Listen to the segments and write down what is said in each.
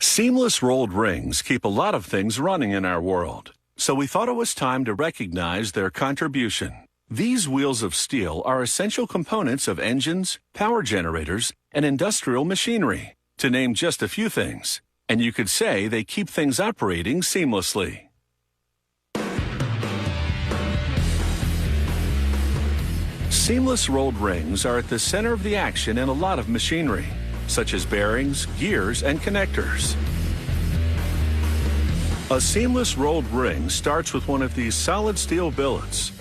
Seamless rolled rings keep a lot of things running in our world, so we thought it was time to recognize their contribution. These wheels of steel are essential components of engines, power generators, and industrial machinery, to name just a few things, and you could say they keep things operating seamlessly. Seamless rolled rings are at the center of the action in a lot of machinery, such as bearings, gears, and connectors. A seamless rolled ring starts with one of these solid steel billets.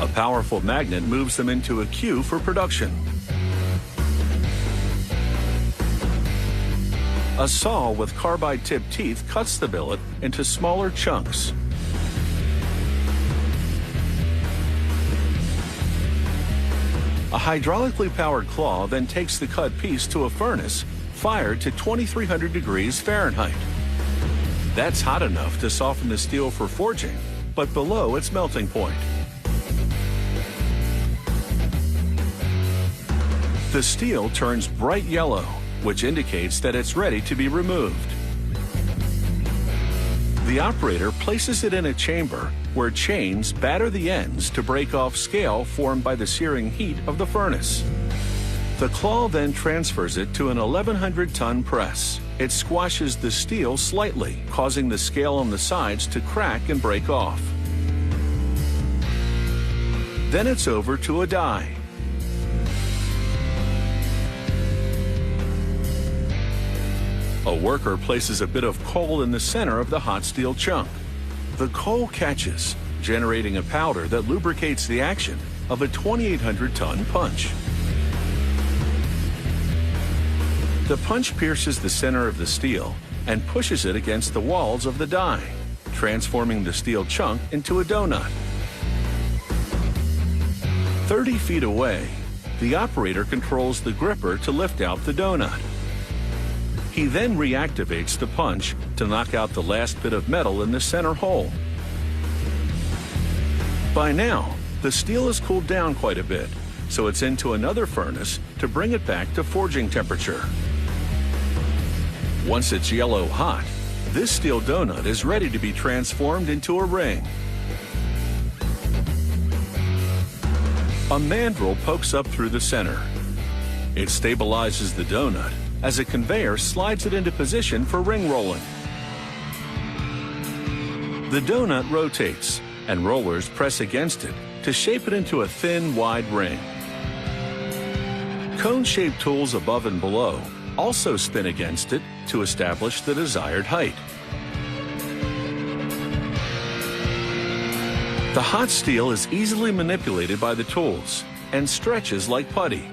A powerful magnet moves them into a queue for production. A saw with carbide-tipped teeth cuts the billet into smaller chunks. A hydraulically powered claw then takes the cut piece to a furnace fired to 2300 degrees Fahrenheit. That's hot enough to soften the steel for forging, but below its melting point. The steel turns bright yellow, which indicates that it's ready to be removed. The operator places it in a chamber where chains batter the ends to break off scale formed by the searing heat of the furnace. The claw then transfers it to an 1100-ton press. It squashes the steel slightly, causing the scale on the sides to crack and break off. Then it's over to a die. A worker places a bit of coal in the center of the hot steel chunk. The coal catches, generating a powder that lubricates the action of a 2,800-ton punch. The punch pierces the center of the steel and pushes it against the walls of the die, transforming the steel chunk into a donut. 30 feet away, the operator controls the gripper to lift out the donut. He then reactivates the punch to knock out the last bit of metal in the center hole. By now, the steel has cooled down quite a bit, so it's into another furnace to bring it back to forging temperature. Once it's yellow hot, this steel donut is ready to be transformed into a ring. A mandrel pokes up through the center. It stabilizes the donut as a conveyor slides it into position for ring rolling. The donut rotates, and rollers press against it to shape it into a thin, wide ring. Cone-shaped tools above and below also spin against it to establish the desired height. The hot steel is easily manipulated by the tools and stretches like putty.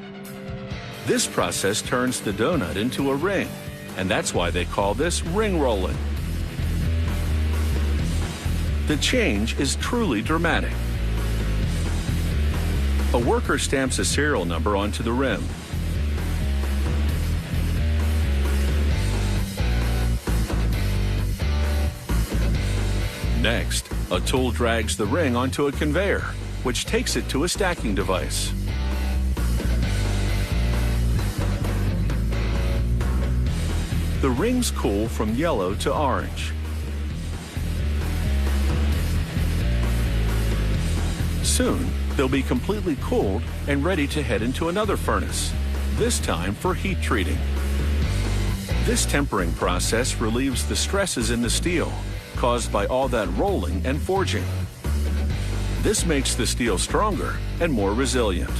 This process turns the donut into a ring, and that's why they call this ring rolling. The change is truly dramatic. A worker stamps a serial number onto the rim. Next, a tool drags the ring onto a conveyor, which takes it to a stacking device. The rings cool from yellow to orange. Soon, they'll be completely cooled and ready to head into another furnace, this time for heat treating. This tempering process relieves the stresses in the steel caused by all that rolling and forging. This makes the steel stronger and more resilient.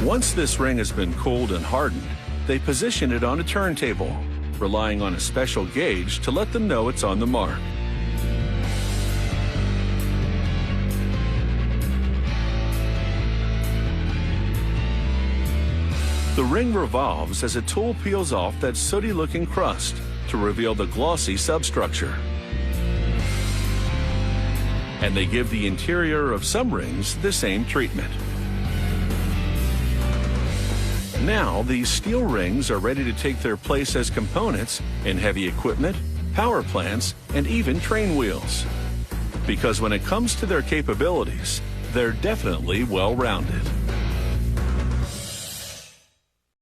Once this ring has been cooled and hardened, they position it on a turntable, relying on a special gauge to let them know it's on the mark. The ring revolves as a tool peels off that sooty-looking crust to reveal the glossy substructure. And they give the interior of some rings the same treatment. Now, these steel rings are ready to take their place as components in heavy equipment, power plants, and even train wheels. Because when it comes to their capabilities, they're definitely well-rounded.